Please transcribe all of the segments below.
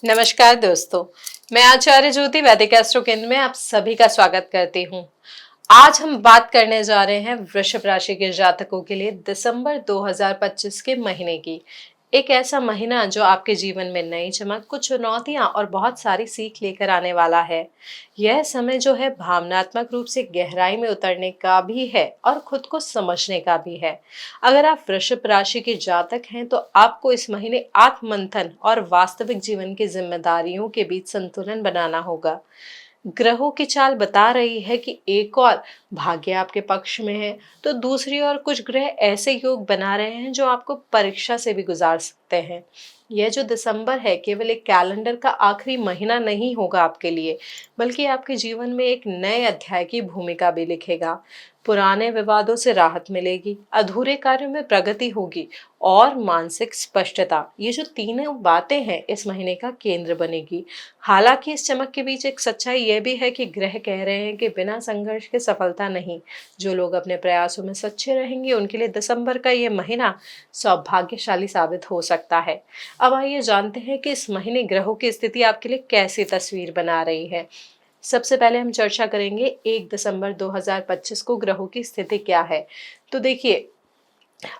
नमस्कार दोस्तों, मैं आचार्य ज्योति वैदिक एस्ट्रो केंद्र में आप सभी का स्वागत करती हूँ। आज हम बात करने जा रहे हैं वृषभ राशि के जातकों के लिए दिसंबर 2025 के महीने की। एक ऐसा महीना जो आपके जीवन में नई चमक, कुछ चुनौतियां और बहुत सारी सीख लेकर आने वाला है। यह समय जो है भावनात्मक रूप से गहराई में उतरने का भी है और खुद को समझने का भी है। अगर आप वृषभ राशि के जातक हैं तो आपको इस महीने आत्ममंथन और वास्तविक जीवन की जिम्मेदारियों के बीच संतुलन बनाना होगा। ग्रहों की चाल बता रही है कि एक और भाग्य आपके पक्ष में है, तो दूसरी ओर कुछ ग्रह ऐसे योग बना रहे हैं जो आपको परीक्षा से भी गुजार सकते हैं। यह जो दिसंबर है केवल एक कैलेंडर का आखिरी महीना नहीं होगा आपके लिए, बल्कि आपके जीवन में एक नए अध्याय की भूमिका भी लिखेगा। पुराने विवादों से राहत मिलेगी, अधूरे कार्यों में प्रगति होगी और मानसिक स्पष्टता, ये जो तीनों बातें हैं इस महीने का केंद्र बनेगी। हालांकि इस चमक के बीच एक सच्चाई यह भी है कि ग्रह कह रहे हैं कि बिना संघर्ष के सफलता नहीं। जो लोग अपने प्रयासों में सच्चे रहेंगे उनके लिए दिसंबर का ये महीना सौभाग्यशाली साबित हो सकता है। अब आइए जानते हैं कि इस महीने ग्रहों की स्थिति आपके लिए कैसी तस्वीर बना रही है। सबसे पहले हम चर्चा करेंगे 1 दिसंबर 2025 को ग्रहों की स्थिति क्या है। तो देखिए,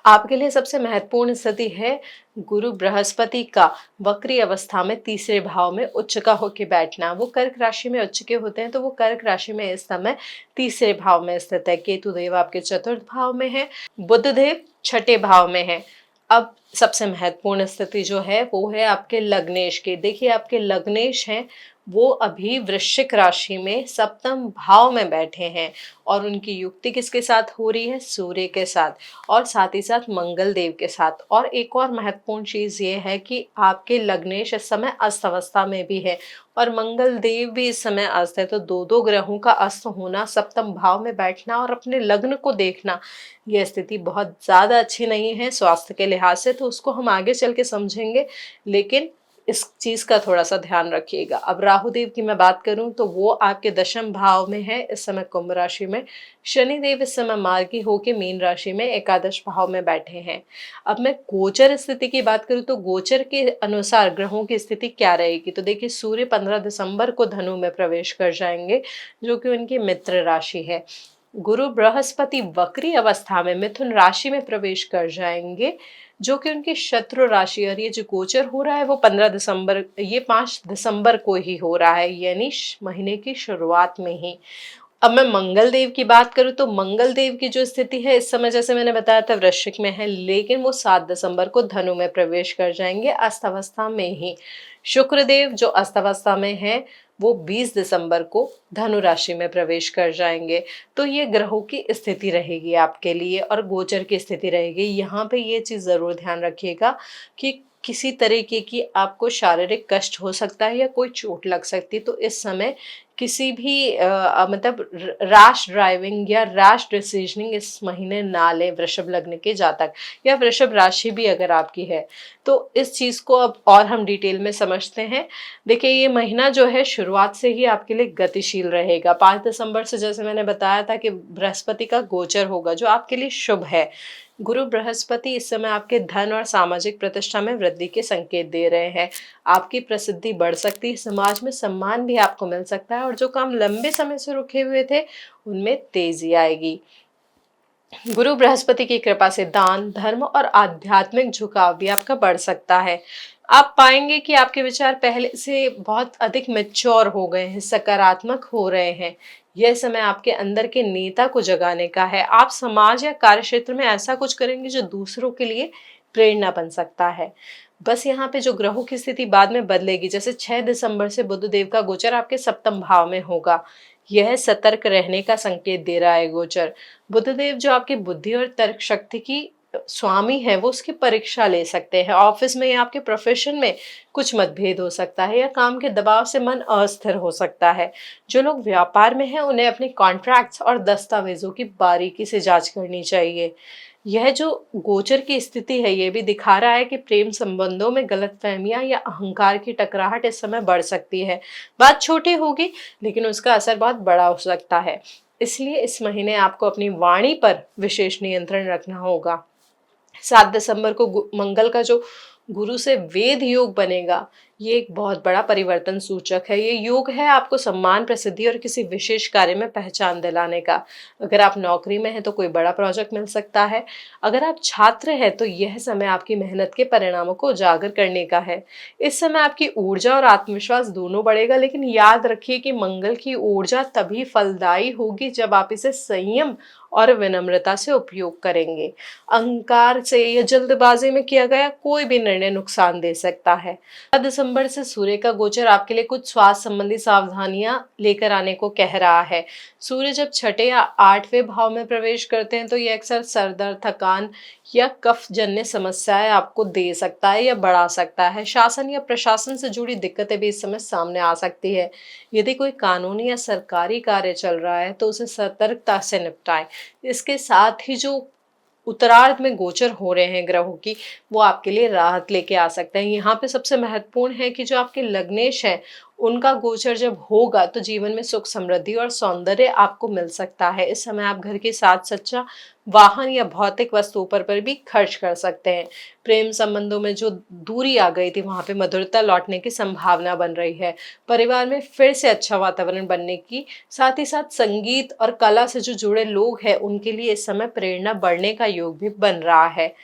आपके लिए सबसे महत्वपूर्ण स्थिति है गुरु बृहस्पति का वक्री अवस्था में तीसरे भाव में उच्च का होके बैठना। वो कर्क राशि में उच्च के होते हैं, तो वो कर्क राशि में इस समय तीसरे भाव में स्थित है। केतु देव आपके चतुर्थ भाव में है, बुध देव छठे भाव में है। अब सबसे महत्वपूर्ण स्थिति जो है वो है आपके लग्नेश की। देखिए, आपके लग्नेश हैं वो अभी वृश्चिक राशि में सप्तम भाव में बैठे हैं और उनकी युक्ति किसके साथ हो रही है? सूर्य के साथ और साथ ही साथ मंगल देव के साथ। और एक और महत्वपूर्ण चीज ये है कि आपके लग्नेश इस समय अस्त अवस्था में भी है और मंगल देव भी इस समय अस्त है। तो दो दो ग्रहों का अस्त होना, सप्तम भाव में बैठना और अपने लग्न को देखना, यह स्थिति बहुत ज्यादा अच्छी नहीं है स्वास्थ्य के लिहाज से। तो उसको हम आगे चल के समझेंगे, लेकिन इस चीज का थोड़ा सा ध्यान रखिएगा। अब राहु देव की मैं बात करूं तो वो आपके दशम भाव में है इस समय कुंभ राशि में। शनि देव इस समय मार्गी होके मीन राशि में एकादश भाव में बैठे हैं। अब मैं गोचर स्थिति की बात करूं तो गोचर के अनुसार ग्रहों की स्थिति क्या रहेगी। तो देखिए, सूर्य 15 दिसंबर को धनु में प्रवेश कर जाएंगे, जो कि उनकी मित्र राशि है। गुरु बृहस्पति वक्री अवस्था में मिथुन राशि में प्रवेश कर जाएंगे, जो कि उनकी शत्रु राशि। और ये जो गोचर हो रहा है वो 5 दिसंबर को ही हो रहा है, यानी महीने की शुरुआत में ही। अब मैं मंगल देव की बात करूं तो मंगल देव की जो स्थिति है इस समय, जैसे मैंने बताया था, वृश्चिक में है, लेकिन वो 7 दिसंबर को धनु में प्रवेश कर जाएंगे अस्त अवस्था में ही। शुक्र देव जो अस्त अवस्था में है वो 20 दिसंबर को धनु राशि में प्रवेश कर जाएंगे। तो ये ग्रहों की स्थिति रहेगी आपके लिए और गोचर की स्थिति रहेगी। यहाँ पे ये चीज जरूर ध्यान रखिएगा कि किसी तरीके की आपको शारीरिक कष्ट हो सकता है या कोई चोट लग सकती है। तो इस समय किसी भी मतलब रैश ड्राइविंग या रैश डिसीजनिंग इस महीने ना ले वृषभ लग्न के जातक, या वृषभ राशि भी अगर आपकी है तो इस चीज को अब और हम डिटेल में समझते हैं। देखिए, ये महीना जो है शुरुआत से ही आपके लिए गतिशील रहेगा। 5 दिसंबर से, जैसे मैंने बताया था, कि बृहस्पति का गोचर होगा जो आपके लिए शुभ है। गुरु बृहस्पति इस समय आपके धन और सामाजिक प्रतिष्ठा में वृद्धि के संकेत दे रहे हैं। आपकी प्रसिद्धि बढ़ सकती है, समाज में सम्मान भी आपको मिल सकता है और जो काम लंबे समय से रुके हुए थे उनमें तेजी आएगी। गुरु बृहस्पति की कृपा से दान, धर्म और आध्यात्मिक झुकाव भी आपका बढ़ सकता है। आप पाएंगे कि आपके विचार पहले से बहुत अधिक मैच्योर हो गए हैं, सकारात्मक हो रहे हैं। यह समय आपके अंदर के नेता को जगाने का है। आप समाज या कार्य क्षेत्र में ऐसा कुछ करेंगे जो दूसरों के लिए प्रेरणा बन सकता है। बस यहाँ पे जो ग्रहों की स्थिति बाद में बदलेगी, जैसे 6 दिसंबर से बुध देव का गोचर आपके सप्तम भाव में होगा। यह सतर्क रहने का संकेत दे रहा है गोचर। बुधदेव जो आपकी बुद्धि और तर्क शक्ति की स्वामी है, वो उसकी परीक्षा ले सकते हैं। ऑफिस में या आपके प्रोफेशन में कुछ मतभेद हो सकता है या काम के दबाव से मन अस्थिर हो सकता है। जो लोग व्यापार में हैं उन्हें अपने कॉन्ट्रैक्ट्स और दस्तावेजों की बारीकी से जांच करनी चाहिए। यह जो गोचर की स्थिति है ये भी दिखा रहा है कि प्रेम संबंधों में गलतफहमियां या अहंकार की टकराहट इस समय बढ़ सकती है। बात छोटी होगी लेकिन उसका असर बहुत बड़ा हो सकता है। इसलिए इस महीने आपको अपनी वाणी पर विशेष नियंत्रण रखना होगा। 7 दिसंबर को मंगल का जो गुरु से वेद योग बनेगा, ये एक बहुत बड़ा परिवर्तन सूचक है। ये योग है आपको सम्मान, प्रसिद्धि और किसी विशेष कार्य में पहचान दिलाने का। अगर आप नौकरी में हैं तो कोई बड़ा प्रोजेक्ट मिल सकता है। अगर आप छात्र हैं तो यह समय आपकी मेहनत के परिणामों को उजागर करने का है। इस समय आपकी ऊर्जा और आत्मविश्वास दोनों बढ़ेगा, लेकिन याद रखिए कि मंगल की ऊर्जा तभी फलदायी होगी जब आप इसे संयम और विनम्रता से उपयोग करेंगे। अहंकार से या जल्दबाजी में किया गया कोई भी निर्णय नुकसान दे सकता है। 4 दिसंबर से सूर्य का गोचर आपके लिए कुछ स्वास्थ्य संबंधी सावधानियां लेकर आने को कह रहा है। सूर्य जब छठे या आठवें भाव में प्रवेश करते हैं तो ये अक्सर सर दर्द, थकान या कफ जन्य समस्याएं आपको दे सकता है या बढ़ा सकता है। शासन या प्रशासन से जुड़ी दिक्कतें भी इस समय सामने आ सकती है। यदि कोई कानूनी या सरकारी कार्य चल रहा है तो उसे सतर्कता से निपटाएं। इसके साथ ही जो उत्तरार्ध में गोचर हो रहे हैं ग्रहों की, वो आपके लिए राहत लेके आ सकते हैं। यहाँ पे सबसे महत्वपूर्ण है कि जो आपके लग्नेश है उनका गोचर जब होगा तो जीवन में सुख, समृद्धि और सौंदर्य आपको मिल सकता है। इस समय आप घर के साथ सच्चा वाहन या भौतिक वस्तुओं पर भी खर्च कर सकते हैं। प्रेम संबंधों में जो दूरी आ गई थी वहां पे मधुरता लौटने की संभावना बन रही है। परिवार में फिर से अच्छा वातावरण बनने की, साथ ही साथ संगीत और कला से जो जुड़े लोग हैं उनके लिए इस समय प्रेरणा बढ़ने का योग भी बन रहा है।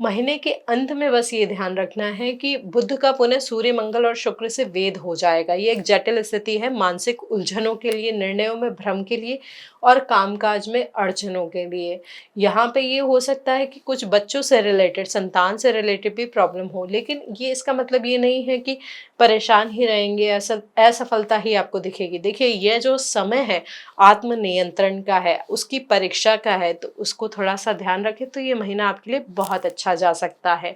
महीने के अंत में बस ये ध्यान रखना है कि बुध का पुनः सूर्य, मंगल और शुक्र से वेद हो जाएगा। ये एक जटिल स्थिति है, मानसिक उलझनों के लिए, निर्णयों में भ्रम के लिए और कामकाज में अड़चनों के लिए। यहाँ पे ये हो सकता है कि कुछ बच्चों से रिलेटेड, संतान से रिलेटेड भी प्रॉब्लम हो, लेकिन ये इसका मतलब ये नहीं है कि परेशान ही रहेंगे, असफलता ही आपको दिखेगी। देखिए, यह जो समय है आत्मनियंत्रण का है, उसकी परीक्षा का है, तो उसको थोड़ा सा ध्यान रखें तो ये महीना आपके लिए बहुत अच्छा जा सकता है।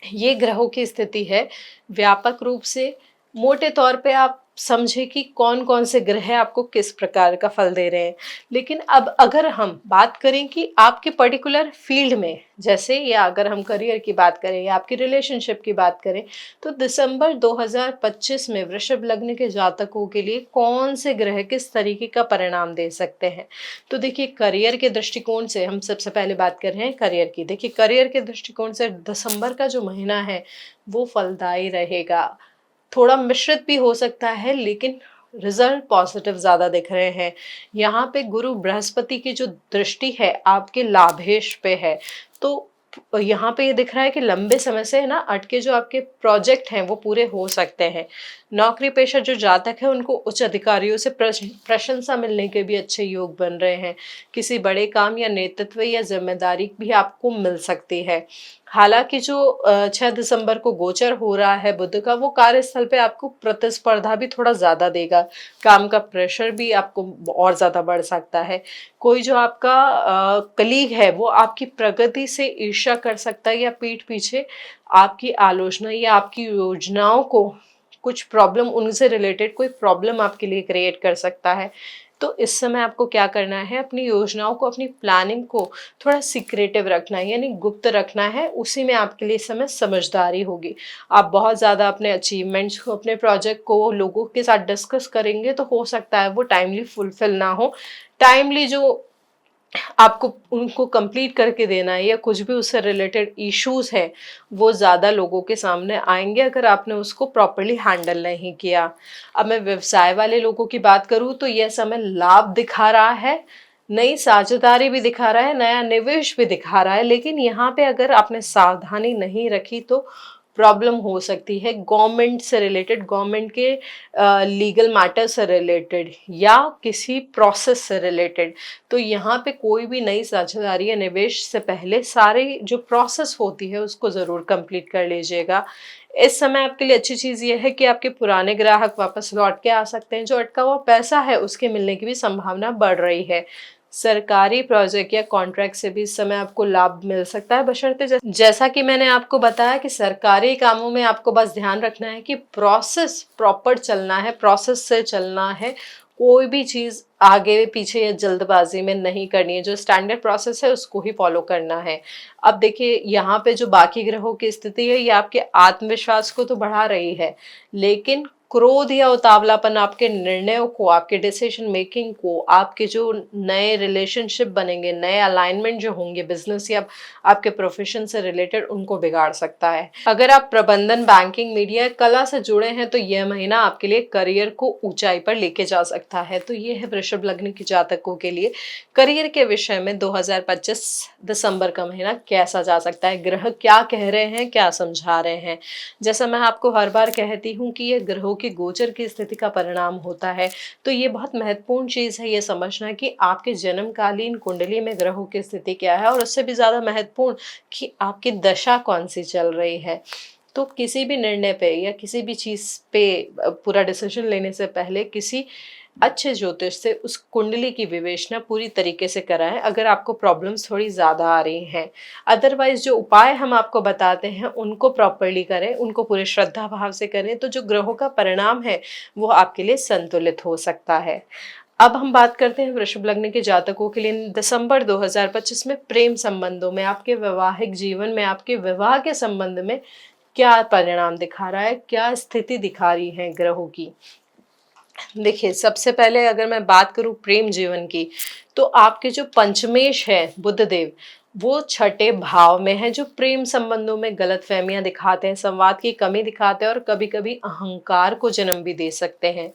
ये ग्रहों की स्थिति है। व्यापक रूप से मोटे तौर पे आप समझे कि कौन कौन से ग्रह आपको किस प्रकार का फल दे रहे हैं। लेकिन अब अगर हम बात करें कि आपके पर्टिकुलर फील्ड में, जैसे या अगर हम करियर की बात करें या आपकी रिलेशनशिप की बात करें, तो दिसंबर 2025 में वृषभ लग्न के जातकों के लिए कौन से ग्रह किस तरीके का परिणाम दे सकते हैं। तो देखिए, करियर के दृष्टिकोण से हम सबसे पहले बात कर रहे हैं करियर की। देखिए, करियर के दृष्टिकोण से दिसंबर का जो महीना है वो फलदायी रहेगा। थोड़ा मिश्रित भी हो सकता है, लेकिन रिजल्ट पॉजिटिव ज्यादा दिख रहे हैं। यहाँ पे गुरु बृहस्पति की जो दृष्टि है आपके लाभेश पे है, तो यहाँ पे ये दिख रहा है कि लंबे समय से है ना अटके जो आपके प्रोजेक्ट हैं वो पूरे हो सकते हैं। नौकरी पेशा जो जातक है उनको उच्च अधिकारियों से प्रशंसा मिलने के भी अच्छे योग बन रहे हैं। किसी बड़े काम या नेतृत्व या जिम्मेदारी भी आपको मिल सकती है। हालांकि जो 6 दिसंबर को गोचर हो रहा है बुध का, वो कार्यस्थल पे आपको प्रतिस्पर्धा भी थोड़ा ज्यादा देगा। काम का प्रेशर भी आपको और ज्यादा बढ़ सकता है। कोई जो आपका कलीग है वो आपकी प्रगति से ईर्ष्या कर सकता है या पीठ पीछे आपकी आलोचना या आपकी योजनाओं को, कुछ प्रॉब्लम, उनसे रिलेटेड कोई प्रॉब्लम आपके लिए क्रिएट कर सकता है। तो इस समय आपको क्या करना है, अपनी योजनाओं को, अपनी प्लानिंग को थोड़ा सीक्रेटिव रखना है, यानी गुप्त रखना है। उसी में आपके लिए इस समय समझदारी होगी। आप बहुत ज़्यादा अपने अचीवमेंट्स को, अपने प्रोजेक्ट को लोगों के साथ डिस्कस करेंगे तो हो सकता है वो टाइमली फुलफिल ना हो। टाइमली जो आपको उनको कंप्लीट करके देना है या कुछ भी उससे रिलेटेड इश्यूज है वो ज़्यादा लोगों के सामने आएंगे अगर आपने उसको प्रॉपरली हैंडल नहीं किया। अब मैं व्यवसाय वाले लोगों की बात करूँ तो यह समय लाभ दिखा रहा है, नई साझेदारी भी दिखा रहा है, नया निवेश भी दिखा रहा है, लेकिन यहाँ पे अगर आपने सावधानी नहीं रखी तो प्रॉब्लम हो सकती है। गवर्नमेंट से रिलेटेड, गवर्नमेंट के लीगल मैटर से रिलेटेड या किसी प्रोसेस से रिलेटेड। तो यहाँ पे कोई भी नई साझेदारी या निवेश से पहले सारी जो प्रोसेस होती है उसको ज़रूर कंप्लीट कर लीजिएगा। इस समय आपके लिए अच्छी चीज़ ये है कि आपके पुराने ग्राहक वापस लौट के आ सकते हैं। जो अटका हुआ पैसा है उसके मिलने की भी संभावना बढ़ रही है। सरकारी प्रोजेक्ट या कॉन्ट्रैक्ट से भी इस समय आपको लाभ मिल सकता है, बशर्ते जैसा कि मैंने आपको बताया कि सरकारी कामों में आपको बस ध्यान रखना है कि प्रोसेस प्रॉपर चलना है, प्रोसेस से चलना है। कोई भी चीज़ आगे पीछे या जल्दबाजी में नहीं करनी है। जो स्टैंडर्ड प्रोसेस है उसको ही फॉलो करना है। अब देखिए, यहाँ पे जो बाकी ग्रहों की स्थिति है ये आपके आत्मविश्वास को तो बढ़ा रही है, लेकिन क्रोध या उतावलापन आपके निर्णयों को, आपके डिसीजन मेकिंग को, आपके जो नए रिलेशनशिप बनेंगे, नए अलाइनमेंट जो होंगे बिजनेस या आपके प्रोफेशन से रिलेटेड, उनको बिगाड़ सकता है। अगर आप प्रबंधन, बैंकिंग, मीडिया, कला से जुड़े हैं तो यह महीना आपके लिए करियर को ऊंचाई पर लेके जा सकता है। तो ये है वृषभ लग्न के जातकों के लिए करियर के विषय में 2025 दिसंबर का महीना कैसा जा सकता है, ग्रह क्या कह रहे हैं, क्या समझा रहे हैं। जैसा मैं आपको हर बार कहती हूँ कि ये ग्रहों की गोचर की स्थिति का परिणाम होता है, तो ये बहुत महत्वपूर्ण चीज़ है ये समझना कि आपके जन्मकालीन कुंडली में ग्रहों की स्थिति क्या है, और उससे भी ज़्यादा महत्वपूर्ण कि आपकी दशा कौन सी चल रही है। तो किसी भी निर्णय पे या किसी भी चीज़ पे पूरा डिसीजन लेने से पहले किसी अच्छे ज्योतिष से उस कुंडली की विवेचना पूरी तरीके से कराएं, अगर आपको प्रॉब्लम्स थोड़ी ज़्यादा आ रही हैं। अदरवाइज जो उपाय हम आपको बताते हैं उनको प्रॉपरली करें, उनको पूरे श्रद्धा भाव से करें, तो जो ग्रहों का परिणाम है वो आपके लिए संतुलित हो सकता है। अब हम बात करते हैं वृषभ लग्न के जातकों के लिए दिसंबर 2025 में प्रेम संबंधों में, आपके वैवाहिक जीवन में, आपके विवाह के संबंध में क्या परिणाम दिखा रहा है, क्या स्थिति दिखा रही है ग्रहों की। देखिए, सबसे पहले अगर मैं बात करूं प्रेम जीवन की, तो आपके जो पंचमेश है बुध देव, वो छठे भाव में है, जो प्रेम संबंधों में गलतफहमियां दिखाते हैं, संवाद की कमी दिखाते हैं और कभी कभी अहंकार को जन्म भी दे सकते हैं।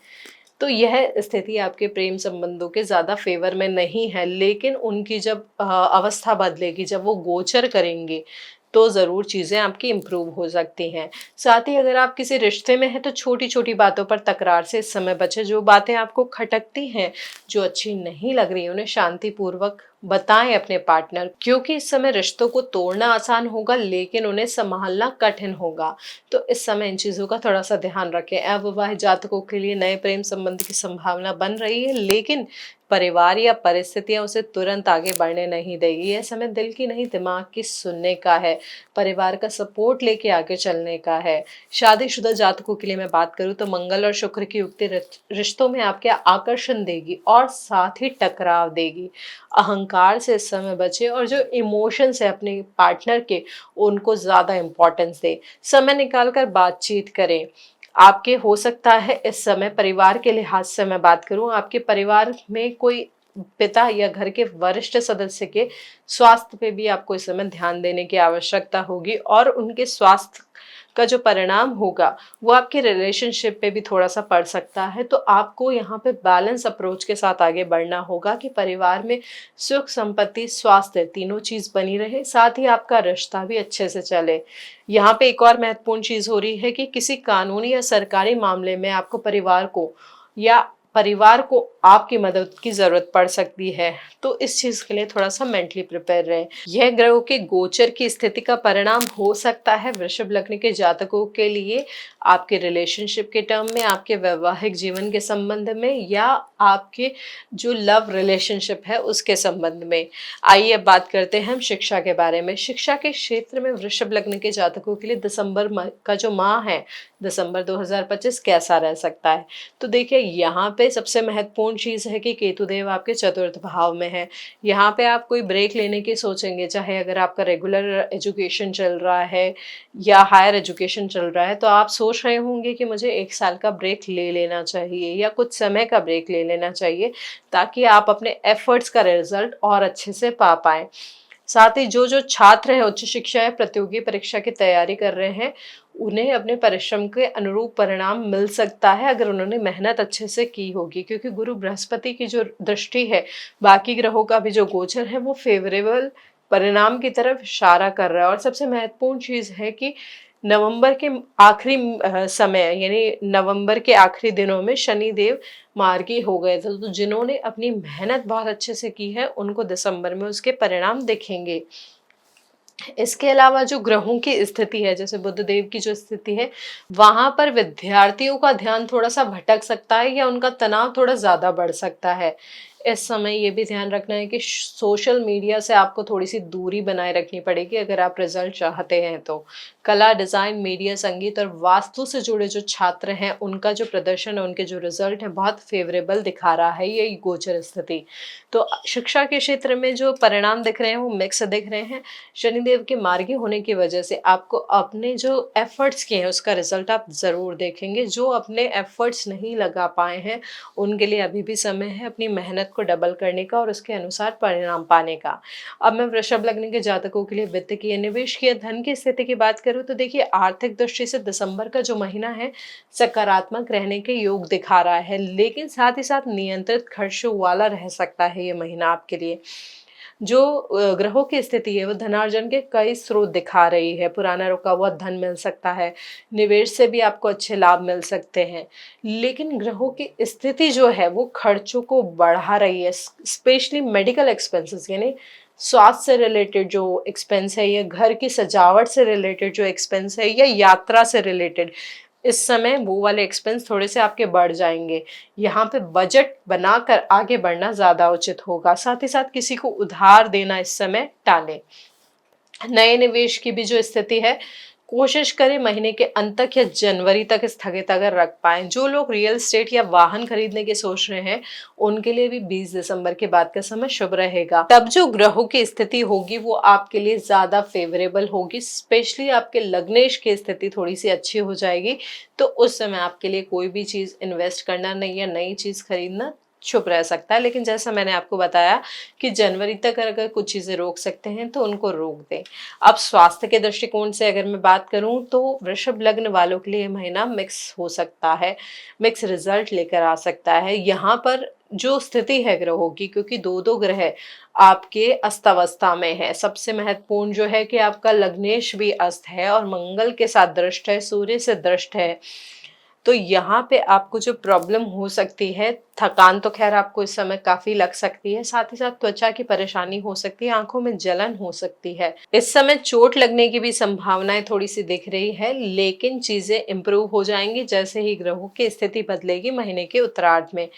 तो यह स्थिति आपके प्रेम संबंधों के ज्यादा फेवर में नहीं है, लेकिन उनकी जब अवस्था बदलेगी, जब वो गोचर करेंगे, तो ज़रूर चीज़ें आपकी इम्प्रूव हो सकती हैं। साथ ही अगर आप किसी रिश्ते में हैं तो छोटी छोटी बातों पर तकरार से इस समय बचें। जो बातें आपको खटकती हैं, जो अच्छी नहीं लग रही, उन्हें शांतिपूर्वक बताएं अपने पार्टनर, क्योंकि इस समय रिश्तों को तोड़ना आसान होगा लेकिन उन्हें संभालना कठिन होगा। तो इस समय इन चीज़ों का थोड़ा सा ध्यान रखें। अविवाहित जातकों के लिए नए प्रेम संबंध की संभावना बन रही है, लेकिन परिवार या परिस्थितियां उसे तुरंत आगे बढ़ने नहीं देगी। यह समय दिल की नहीं, दिमाग की सुनने का है, परिवार का सपोर्ट लेके आगे चलने का है। शादीशुदा जातकों के लिए मैं बात करूं तो मंगल और शुक्र की युक्ति रिश्तों में आपके आकर्षण देगी और साथ ही टकराव देगी। अहंकार से इस समय बचे और जो इमोशंस है अपने पार्टनर के, उनको ज्यादा इंपॉर्टेंस दे। समय निकालकर बातचीत करें। आपके हो सकता है इस समय परिवार के लिहाज से मैं बात करूं, आपके परिवार में कोई पिता या घर के वरिष्ठ सदस्य के स्वास्थ्य पे भी आपको इस समय ध्यान देने की आवश्यकता होगी, और उनके स्वास्थ्य का जो परिणाम होगा वो आपके रिलेशनशिप पे भी थोड़ा सा पड़ सकता है। तो आपको यहाँ पे बैलेंस अप्रोच के साथ आगे बढ़ना होगा कि परिवार में सुख, संपत्ति, स्वास्थ्य तीनों चीज बनी रहे, साथ ही आपका रिश्ता भी अच्छे से चले। यहाँ पे एक और महत्वपूर्ण चीज हो रही है कि किसी कानूनी या सरकारी मामले में आपको परिवार को आपकी मदद की जरूरत पड़ सकती है। तो इस चीज के लिए थोड़ा सा मेंटली प्रिपेयर रहें। यह ग्रहों के गोचर की स्थिति का परिणाम हो सकता है वृषभ लग्न के जातकों के लिए आपके रिलेशनशिप के टर्म में, आपके वैवाहिक जीवन के संबंध में, या आपके जो लव रिलेशनशिप है उसके संबंध में। आइए अब बात करते हैं हम शिक्षा के बारे में। शिक्षा के क्षेत्र में वृषभ लग्न के जातकों के लिए दिसंबर का जो माह है, दिसंबर 2025 कैसा रह सकता है। तो देखिए, यहाँ पे सबसे महत्वपूर्ण चीज है कि केतुदेव आपके चतुर्थ भाव में है। यहाँ पे आप कोई ब्रेक लेने की सोचेंगे, चाहे अगर आपका रेगुलर एजुकेशन चल रहा है या हायर एजुकेशन चल रहा है, तो आप सोच रहे होंगे कि मुझे 1 साल का ब्रेक ले लेना चाहिए या कुछ समय का ब्रेक ले लेना चाहिए, ताकि आप अपने एफर्ट्स का रिजल्ट और अच्छे से पा पाएं। साथ ही जो जो छात्र है उच्च शिक्षा या प्रतियोगी परीक्षा की तैयारी कर रहे हैं, उन्हें अपने परिश्रम के अनुरूप परिणाम मिल सकता है अगर उन्होंने मेहनत अच्छे से की होगी, क्योंकि गुरु बृहस्पति की जो दृष्टि है, बाकी ग्रहों का भी जो गोचर है, वो फेवरेबल परिणाम की तरफ इशारा कर रहा है। और सबसे महत्वपूर्ण चीज है कि नवंबर के आखिरी समय, यानी नवंबर के आखिरी दिनों में शनि देव मार्गी हो गए थे, तो जिन्होंने अपनी मेहनत बहुत अच्छे से की है उनको दिसंबर में उसके परिणाम दिखेंगे। इसके अलावा जो ग्रहों की स्थिति है, जैसे बुध देव की जो स्थिति है, वहां पर विद्यार्थियों का ध्यान थोड़ा सा भटक सकता है या उनका तनाव थोड़ा ज्यादा बढ़ सकता है। इस समय ये भी ध्यान रखना है कि सोशल मीडिया से आपको थोड़ी-सी दूरी बनाए रखनी पड़ेगी अगर आप रिज़ल्ट चाहते हैं तो। कला, डिज़ाइन, मीडिया, संगीत और वास्तु से जुड़े जो छात्र हैं, उनका जो प्रदर्शन है, उनके जो रिज़ल्ट है, बहुत फ़ेवरेबल दिखा रहा है ये गोचर स्थिति। तो शिक्षा के क्षेत्र में जो परिणाम दिख रहे हैं, वो मिक्स दिख रहे हैं। शनिदेव के मार्गी होने की वजह से आपको अपने जो एफ़र्ट्स किए हैं, उसका रिज़ल्ट आप ज़रूर देखेंगे। जो अपने एफ़र्ट्स नहीं लगा पाए हैं, उनके लिए अभी भी समय है अपनी मेहनत को डबल करने का और उसके अनुसार परिणाम पाने का। अब मैं वृषभ लग्न के जातकों के लिए वित्त की, निवेश की या धन की स्थिति की बात करूँ तो देखिए, आर्थिक दृष्टि से दिसंबर का जो महीना है सकारात्मक रहने के योग दिखा रहा है, लेकिन साथ ही साथ नियंत्रित खर्चों वाला रह सकता है ये महीना आपके लिए। जो ग्रहों की स्थिति है वो धनार्जन के कई स्रोत दिखा रही है। पुराना रुका हुआ धन मिल सकता है, निवेश से भी आपको अच्छे लाभ मिल सकते हैं। लेकिन ग्रहों की स्थिति जो है वो खर्चों को बढ़ा रही है, स्पेशली मेडिकल एक्सपेंसेस, यानी स्वास्थ्य से रिलेटेड जो एक्सपेंस है, या घर की सजावट से रिलेटेड जो एक्सपेंस है, या यात्रा से रिलेटेड, इस समय वो वाले एक्सपेंस थोड़े से आपके बढ़ जाएंगे। यहाँ पे बजट बनाकर आगे बढ़ना ज़्यादा उचित होगा। साथ ही साथ किसी को उधार देना इस समय टालें। नए निवेश की भी जो स्थिति है, कोशिश करें महीने के अंत तक या जनवरी तक स्थगित अगर रख पाएं। जो लोग रियल एस्टेट या वाहन खरीदने की सोच रहे हैं, उनके लिए भी 20 दिसंबर के बाद का समय शुभ रहेगा। तब जो ग्रहों की स्थिति होगी वो आपके लिए ज्यादा फेवरेबल होगी, स्पेशली आपके लग्नेश की स्थिति थोड़ी सी अच्छी हो जाएगी। तो उस समय आपके लिए कोई भी चीज इन्वेस्ट करना नहीं या नई चीज खरीदना शुभ रह सकता है। लेकिन जैसा मैंने आपको बताया कि जनवरी तक अगर कुछ चीजें रोक सकते हैं तो उनको रोक दें। अब स्वास्थ्य के दृष्टिकोण से अगर मैं बात करूं तो वृषभ लग्न वालों के लिए ये महीना मिक्स हो सकता है, मिक्स रिजल्ट लेकर आ सकता है। यहाँ पर जो स्थिति है ग्रहों की, क्योंकि दो दो ग्रह आपके अस्तवस्था में है, सबसे महत्वपूर्ण जो है कि आपका लग्नेश भी अस्त है और मंगल के साथ दृष्ट है, सूर्य से दृष्ट है। तो यहाँ पे आपको जो प्रॉब्लम हो सकती है, थकान तो खैर आपको इस समय काफी लग सकती है, साथ ही साथ त्वचा की परेशानी हो सकती है, आंखों में जलन हो सकती है। इस समय चोट लगने की भी संभावनाएं थोड़ी सी दिख रही है, लेकिन चीजें इंप्रूव हो जाएंगी जैसे ही ग्रहों की स्थिति बदलेगी महीने के उत्तरार्ध में।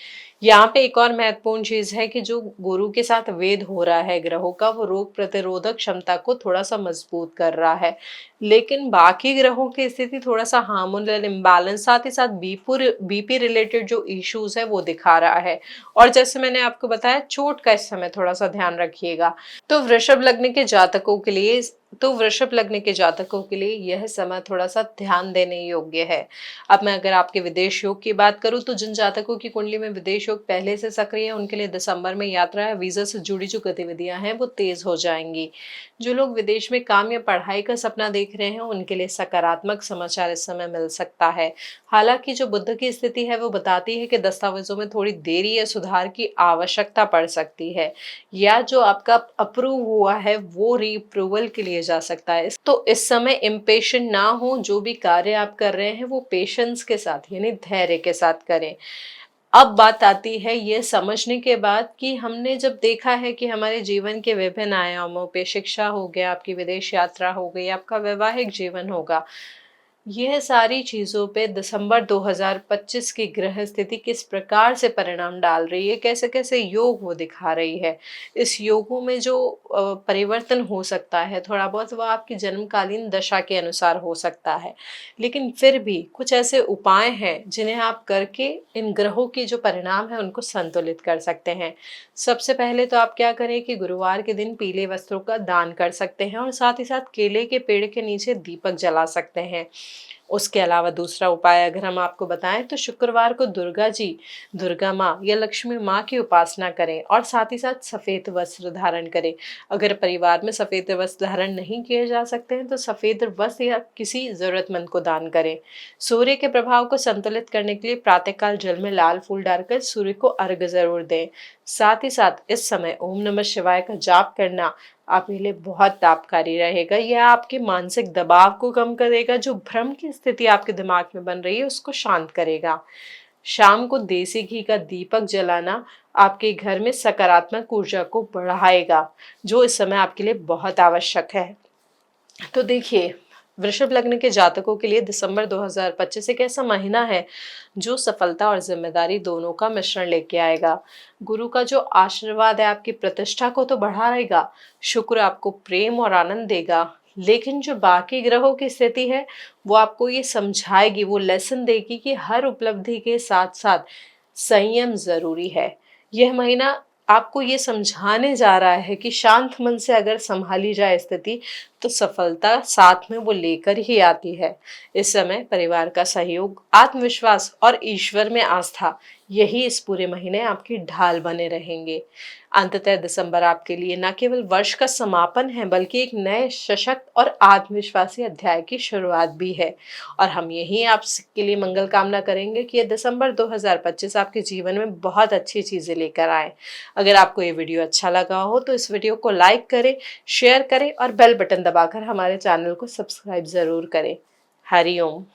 यहाँ पे एक और महत्वपूर्ण चीज है कि जो गुरु के साथ वेद हो रहा है ग्रहों का, वो रोग प्रतिरोधक क्षमता को थोड़ा सा मजबूत कर रहा है। लेकिन बाकी ग्रहों की स्थिति थोड़ा सा हार्मोनल इम्बैलेंस, साथ ही साथ बीपी रिलेटेड जो इश्यूज है वो दिखा रहा है। और जैसे मैंने आपको बताया, चोट का इस समय थोड़ा सा ध्यान रखिएगा। तो वृषभ लग्न के जातकों के लिए यह समय थोड़ा सा ध्यान देने योग्य है। अब मैं अगर आपके विदेश योग की बात करूं तो जिन जातकों की कुंडली में विदेश योग पहले से सक्रिय है, उनके लिए दिसंबर में यात्रा या वीजा से जुड़ी जो गतिविधियां हैं वो तेज हो जाएंगी। जो लोग विदेश में काम या पढ़ाई का सपना देख रहे हैं, उनके लिए सकारात्मक समाचार इस समय मिल सकता है। हालांकि जो बुध की स्थिति है वो बताती है कि दस्तावेजों में थोड़ी देरी या सुधार की आवश्यकता पड़ सकती है, या जो आपका अप्रूव हुआ है वो रीअप्रूवल के लिए जा सकता है। तो इस समय इम्पेशेंट ना हो, जो भी कार्य आप कर रहे हैं वो पेशेंस के साथ यानी धैर्य के साथ करें। अब बात आती है ये समझने के बाद कि हमने जब देखा है कि हमारे जीवन के विभिन्न आयामों पे, शिक्षा हो गया, आपकी विदेश यात्रा हो गई, आपका वैवाहिक जीवन होगा, यह सारी चीजों पे दिसंबर 2025 की ग्रह स्थिति किस प्रकार से परिणाम डाल रही है, कैसे कैसे योग वो दिखा रही है। इस योगों में जो परिवर्तन हो सकता है थोड़ा बहुत, वह आपकी जन्मकालीन दशा के अनुसार हो सकता है, लेकिन फिर भी कुछ ऐसे उपाय हैं जिन्हें आप करके इन ग्रहों की जो परिणाम है उनको संतुलित कर सकते हैं। सबसे पहले तो आप क्या करें कि गुरुवार के दिन पीले वस्त्रों का दान कर सकते हैं और साथ ही साथ केले के पेड़ के नीचे दीपक जला सकते हैं। उसके अलावा दूसरा उपाय अगर हम आपको बताएं तो शुक्रवार को दुर्गा जी, दुर्गा माँ या लक्ष्मी माँ की उपासना करें और साथ ही साथ सफेद वस्त्र धारण करें। अगर परिवार में सफेद वस्त्र धारण नहीं किए जा सकते हैं तो सफेद वस्त्र या किसी जरूरतमंद को दान करें। सूर्य के प्रभाव को संतुलित करने के लिए प्रातःकाल जल में लाल फूल डालकर सूर्य को अर्घ्य जरूर दें। साथ ही साथ इस समय ओम नमः शिवाय का जाप करना आपके लिए बहुत लाभकारी रहेगा। यह आपके मानसिक दबाव को कम करेगा, जो भ्रम की स्थिति आपके दिमाग में बन रही है उसको शांत करेगा। शाम को देसी घी का दीपक जलाना आपके घर में सकारात्मक ऊर्जा को बढ़ाएगा, जो इस समय आपके लिए बहुत आवश्यक है। तो देखिए, वृषभ लग्न के जातकों के लिए दिसंबर 2025 एक ऐसा महीना है जो सफलता और जिम्मेदारी दोनों का मिश्रण लेके आएगा। गुरु का जो आशीर्वाद है आपकी प्रतिष्ठा को तो बढ़ाएगा, शुक्र आपको प्रेम और आनंद देगा, लेकिन जो बाकी ग्रहों की स्थिति है वो आपको ये समझाएगी, वो लेसन देगी कि हर उपलब्धि के साथ साथ संयम जरूरी है। यह महीना आपको ये समझाने जा रहा है कि शांत मन से अगर संभाली जाए स्थिति तो सफलता साथ में वो लेकर ही आती है। इस समय परिवार का सहयोग, आत्मविश्वास और ईश्वर में आस्था, यही इस पूरे महीने आपकी ढाल बने रहेंगे। अंततः दिसंबर आपके लिए न केवल वर्ष का समापन है बल्कि एक नए सशक्त और आत्मविश्वासी अध्याय की शुरुआत भी है। और हम यही आपके लिए मंगल कामना करेंगे कि ये दिसंबर 2025 आपके जीवन में बहुत अच्छी चीजें लेकर आए। अगर आपको ये वीडियो अच्छा लगा हो तो इस वीडियो को लाइक करें, शेयर करें और बेल बटन दबाकर हमारे चैनल को सब्सक्राइब जरूर करें। हरि ओम।